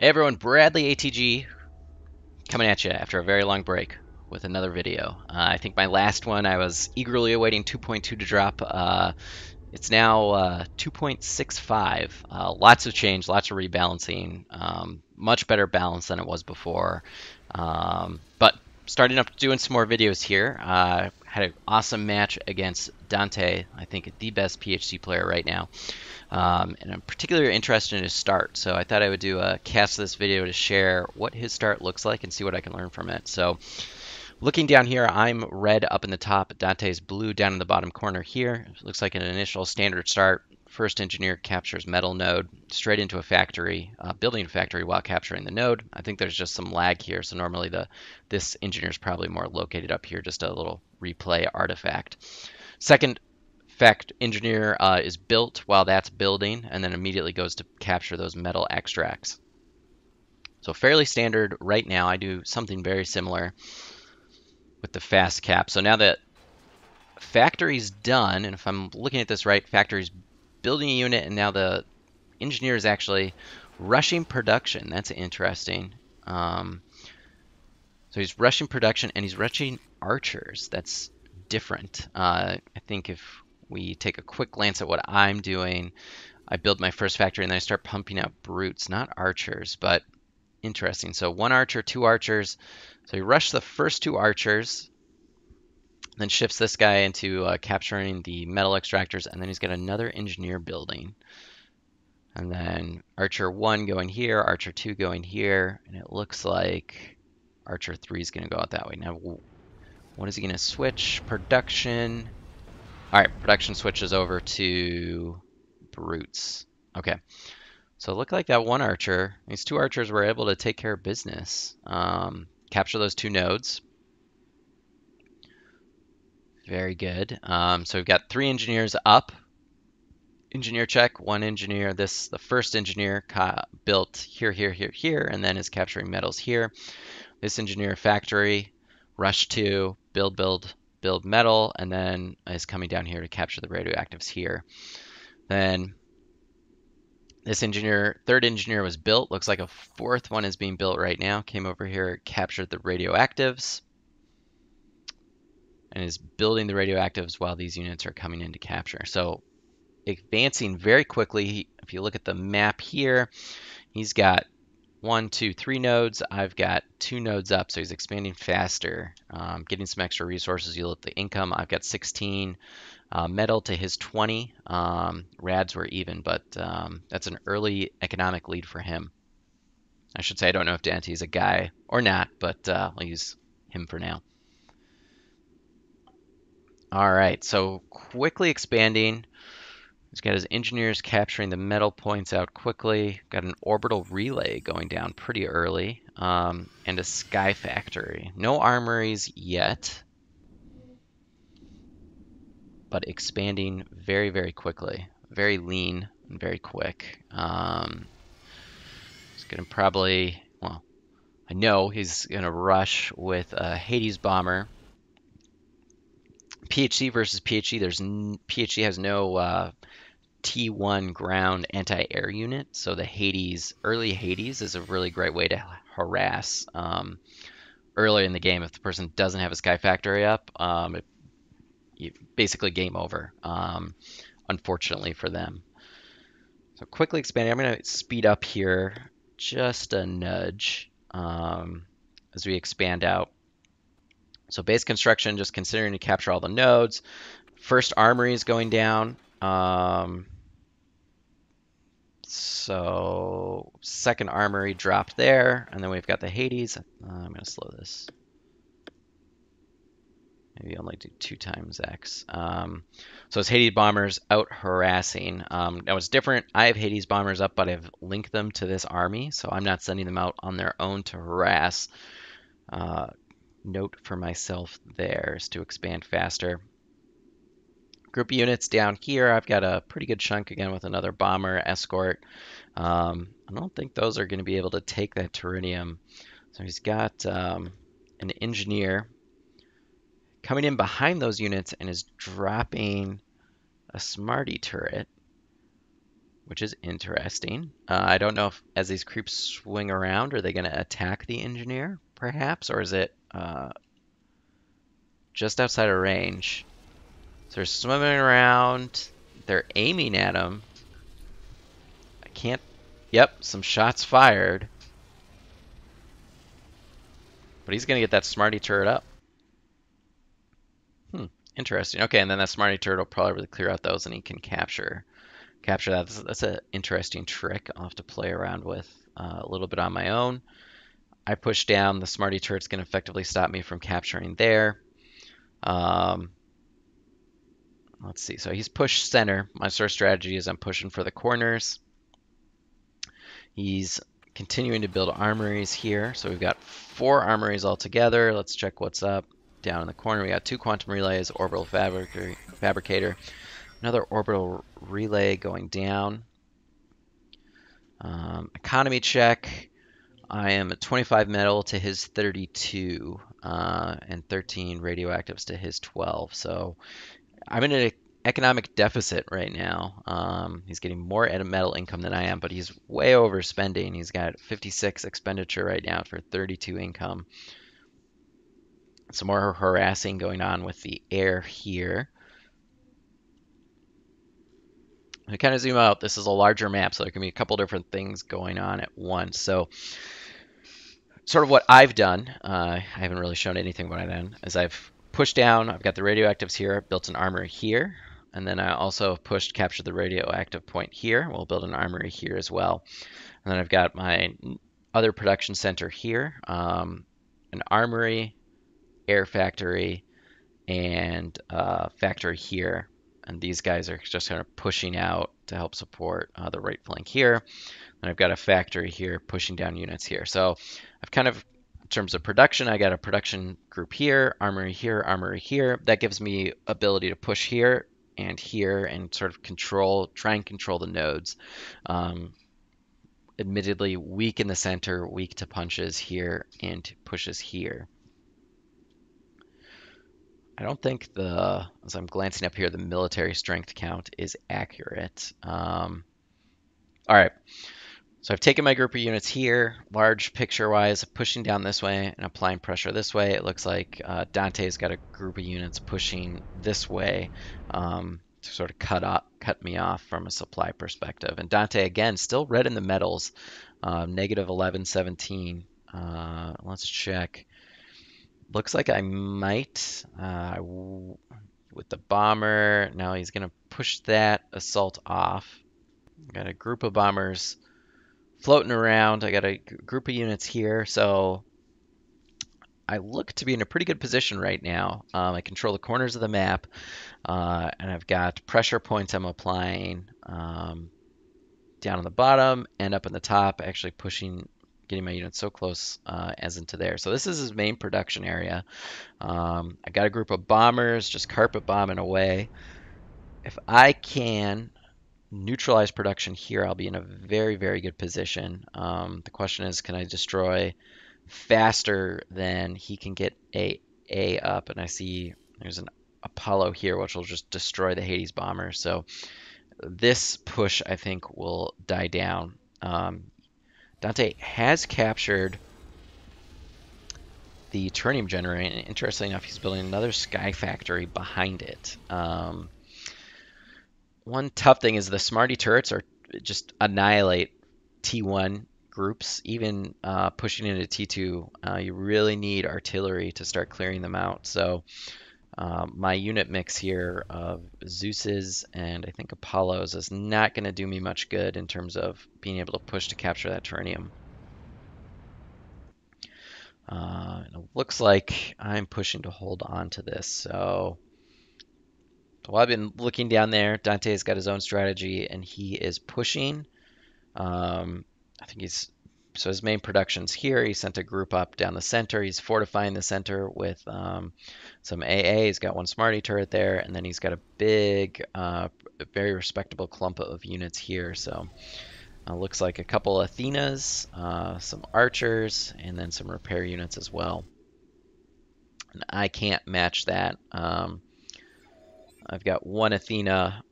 Hey everyone, BradleyATG coming at you after a very long break with another video. I think my last one I was eagerly awaiting 2.2 to drop. It's now 2.65. Lots of change, lots of rebalancing, much better balance than it was before. But starting up doing some more videos here. Had an awesome match against Dante, I think the best PhD player right now. And I'm particularly interested in his start, so I thought I would do a cast of this video to share what his start looks like and see what I can learn from it. So looking down here, I'm red up in the top, Dante's blue down in the bottom corner here. It looks like an initial standard start. First engineer captures metal node straight into a factory, building a factory while capturing the node. I think there's just some lag here, so normally this engineer is probably more located up here, just a little replay artifact. Second engineer is built while that's building, and then immediately goes to capture those metal extracts. So fairly standard right now. I do something very similar with the fast cap. So now that factory's done, and if I'm looking at this right, factory's building a unit, and now the engineer is actually rushing production. That's interesting. So he's rushing production, and he's rushing archers. That's different. I think if we take a quick glance at what I'm doing, I build my first factory, and then I start pumping out brutes, not archers, but interesting. So one archer, two archers. So he rushed the first two archers, then shifts this guy into capturing the metal extractors, and then he's got another engineer building. And then Archer 1 going here, Archer 2 going here, and it looks like Archer 3 is going to go out that way. Now, what is he going to switch? Production. All right, production switches over to brutes. Okay, so it looked like that one archer, these two archers were able to take care of business. Capture those two nodes. Very good. So we've got three engineers up. Engineer check, one engineer. The first engineer built here, here, here, here, and then is capturing metals here. This engineer factory, rush to build metal, and then is coming down here to capture the radioactives here. Then this engineer, third engineer was built. Looks like a fourth one is being built right now. Came over here, captured the radioactives, and is building the radioactives while these units are coming in to capture. So advancing very quickly. If you look at the map here, he's got 1, 2, 3 nodes. I've got 2 nodes up, so he's expanding faster, getting some extra resources. You look at the income. I've got 16 metal to his 20. Rads were even, but that's an early economic lead for him. I should say I don't know if Dante's a guy or not, but I'll use him for now. All right, so quickly expanding. He's got his engineers capturing the metal points out quickly. Got an orbital relay going down pretty early, and a sky factory. No armories yet, but expanding very, very quickly. Very lean and very quick. He's gonna probably, well, I know he's gonna rush with a Hades bomber. PhD versus PhD. PhD has no T1 ground anti-air unit, so the early Hades is a really great way to harass early in the game. If the person doesn't have a sky factory up, basically game over, unfortunately for them. So quickly expanding. I'm going to speed up here just a nudge as we expand out. So base construction, just considering to capture all the nodes. First armory is going down. So second armory dropped there, and then we've got the Hades. I'm going to slow this. Maybe only do 2 times X. So it's Hades bombers out harassing. Now it's different. I have Hades bombers up, but I've linked them to this army, so I'm not sending them out on their own to harass. Note for myself there is to expand faster. Group of units down here, I've got a pretty good chunk again with another bomber escort. I don't think those are going to be able to take that Terranium. So he's got an engineer coming in behind those units and is dropping a Smarty turret, which is interesting. I don't know if as these creeps swing around, are they going to attack the engineer, perhaps, or is it just outside of range? So they're swimming around. They're aiming at him. I can't. Yep, some shots fired. But he's going to get that Smarty turret up. Interesting. Okay, and then that Smarty turret will probably really clear out those, and he can capture that. That's an interesting trick I'll have to play around with a little bit on my own. I push down. The Smarty turret's going to effectively stop me from capturing there. Let's see. So he's pushed center. My sort of strategy is I'm pushing for the corners. He's continuing to build armories here. So we've got 4 armories altogether. Let's check what's up. Down in the corner, we got 2 quantum relays, orbital fabricator, another orbital relay going down. Economy check. I am at 25 metal to his 32, and 13 radioactives to his 12. So I'm in an economic deficit right now. He's getting more metal income than I am, but he's way overspending. He's got 56 expenditure right now for 32 income. Some more harassing going on with the air here. I kind of zoom out. This is a larger map, so there can be a couple different things going on at once. So sort of what I've done, I haven't really shown anything what I've done, is I've pushed down. I've got the radioactives here, built an armory here, and then I also pushed, captured the radioactive point here. We'll build an armory here as well. And then I've got my other production center here, an armory, air factory, and factory here. And these guys are just kind of pushing out to help support the right flank here. And I've got a factory here pushing down units here. So I've kind of, in terms of production, I got a production group here, armory here, armory here. That gives me ability to push here and sort of try and control the nodes. Admittedly, weak in the center, weak to punches here and pushes here. I don't think as I'm glancing up here, the military strength count is accurate. All right, so I've taken my group of units here, large picture-wise, pushing down this way and applying pressure this way. It looks like Dante's got a group of units pushing this way to sort of cut me off from a supply perspective. And Dante, again, still red in the metals, negative 11, 17. Let's check. Looks like I might, with the bomber, now he's going to push that assault off. Got a group of bombers floating around. I got a group of units here, so I look to be in a pretty good position right now. I control the corners of the map, and I've got pressure points I'm applying down on the bottom and up in the top, actually getting my units so close as into there. So this is his main production area. I got a group of bombers just carpet bombing away. If I can neutralize production here, I'll be in a very, very good position. The question is, can I destroy faster than he can get a up? And I see there's an Apollo here, which will just destroy the Hades bomber. So this push, I think, will die down. Dante has captured the Turnium generator, and interestingly enough, he's building another sky factory behind it. One tough thing is the Smarty turrets are just annihilate T1 groups. Even pushing into T2, you really need artillery to start clearing them out. So my unit mix here of Zeus's and I think Apollo's is not going to do me much good in terms of being able to push to capture that Turnium. It looks like I'm pushing to hold on to this. So while I've been looking down there, Dante's got his own strategy and he is pushing. I think so his main production's here. He sent a group up down the center. He's fortifying the center with some AA. He's got one Smarty turret there, and then he's got a big, very respectable clump of units here. So looks like a couple Athenas, some archers, and then some repair units as well. And I can't match that. I've got one Athena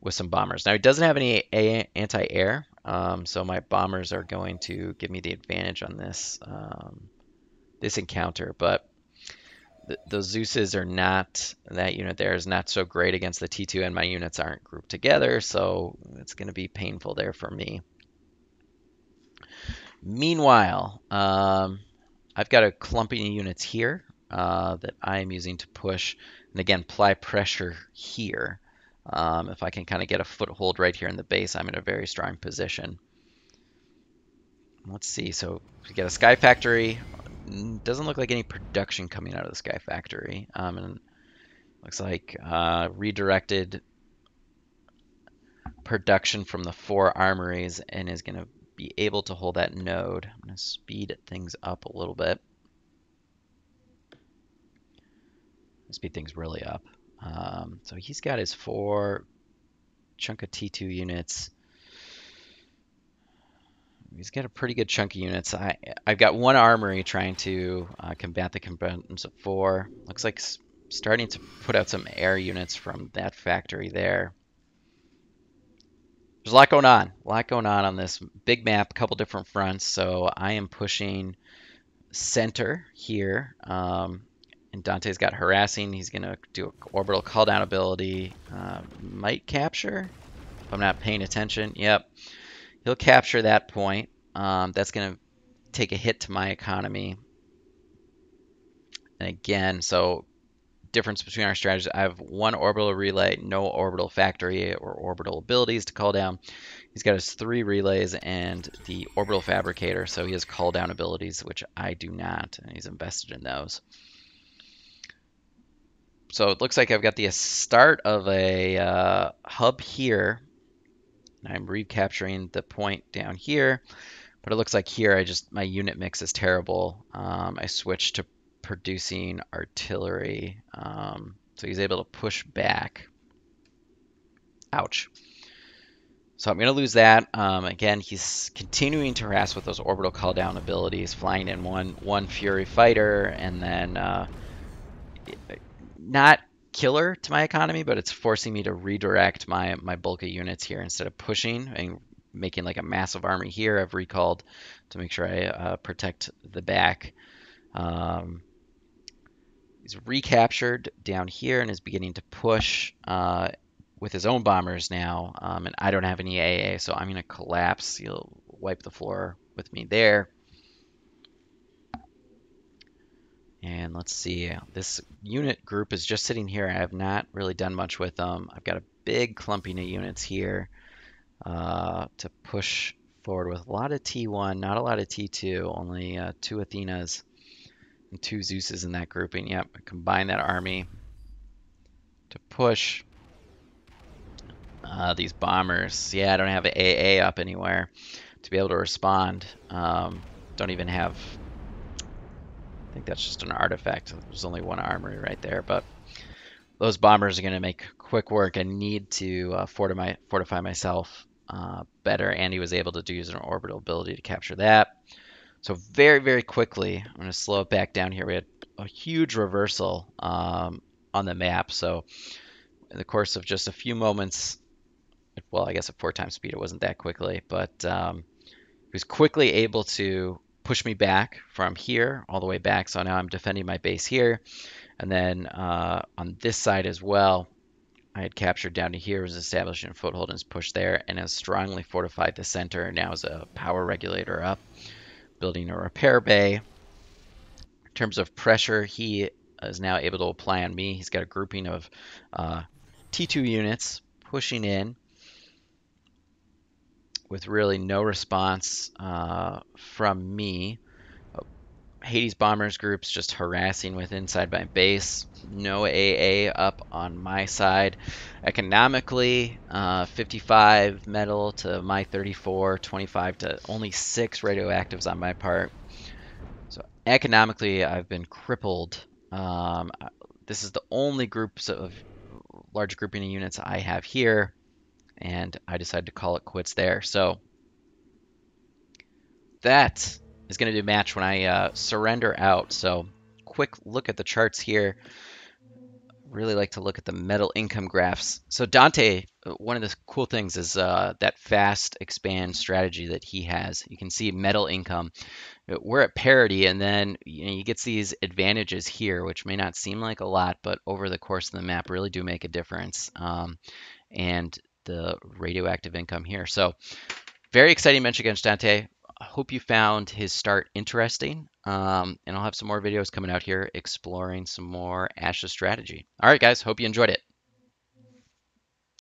with some bombers. Now, he doesn't have any anti-air, so my bombers are going to give me the advantage on this encounter, but those Zeuses are not, that unit there is not so great against the T2, and my units aren't grouped together, so it's going to be painful there for me. Meanwhile, I've got a clumping of units here that I am using to push, and again, apply pressure here. If I can kind of get a foothold right here in the base, I'm in a very strong position. Let's see, so we get a Sky Factory. Doesn't look like any production coming out of the Sky Factory. And looks like redirected production from the 4 armories and is going to be able to hold that node. I'm going to speed things up a little bit. Speed things really up. So he's got his 4 chunk of T2 units. He's got a pretty good chunk of units. I've got 1 armory trying to combat the combatants of 4. Looks like starting to put out some air units from that factory there. There's a lot going on this big map, a couple different fronts. So I am pushing center here. And Dante's got harassing. He's going to do an orbital call down ability. Might capture if I'm not paying attention. Yep. He'll capture that point. That's going to take a hit to my economy. And again, so difference between our strategies, I have 1 orbital relay, no orbital factory or orbital abilities to call down. He's got his 3 relays and the orbital fabricator, so he has call down abilities, which I do not, and he's invested in those. So it looks like I've got the start of a hub here. I'm recapturing the point down here, but it looks like here my unit mix is terrible. I switched to producing artillery, so he's able to push back. Ouch. So I'm going to lose that. Again, he's continuing to harass with those orbital call down abilities, flying in one Fury fighter, and then not killer to my economy, but it's forcing me to redirect my bulk of units here. Instead of pushing and making like a massive army here, I've recalled to make sure I protect the back. He's recaptured down here and is beginning to push with his own bombers now, and I don't have any AA, so I'm going to collapse. He'll wipe the floor with me there. And let's see, this unit group is just sitting here. I have not really done much with them. I've got a big clumping of units here to push forward with a lot of T1, not a lot of T2, only 2 Athenas and 2 Zeuses in that grouping. Yep, combine that army to push these bombers. Yeah, I don't have an AA up anywhere to be able to respond. Don't even have... I think that's just an artifact. There's only 1 armory right there, but those bombers are going to make quick work. I need to fortify myself better, and he was able to use an orbital ability to capture that. So very, very quickly, I'm going to slow it back down here. We had a huge reversal on the map. So in the course of just a few moments, well, I guess at 4 times speed, it wasn't that quickly, but he was quickly able to push me back from here all the way back. So now I'm defending my base here. And then on this side as well, I had captured down to here, was establishing a foothold and is pushed there, and has strongly fortified the center. Now is a power regulator up, building a repair bay. In terms of pressure, he is now able to apply on me. He's got a grouping of T2 units pushing in with really no response from me. Hades bombers groups just harassing with inside my base. No AA up on my side. Economically, 55 metal to my 34, 25 to only 6 radioactives on my part. So economically, I've been crippled. This is the only groups of large grouping of units I have here, and I decided to call it quits there. So that is going to be a match when I surrender out. So quick look at the charts here. Really like to look at the metal income graphs. So Dante one of the cool things is that fast expand strategy that he has. You can see metal income. We're at parity, and then he gets these advantages here, which may not seem like a lot, but over the course of the map really do make a difference. And the radioactive income here. So very exciting match against Dante. I hope you found his start interesting. And I'll have some more videos coming out here exploring some more Ashes strategy. All right, guys, hope you enjoyed it.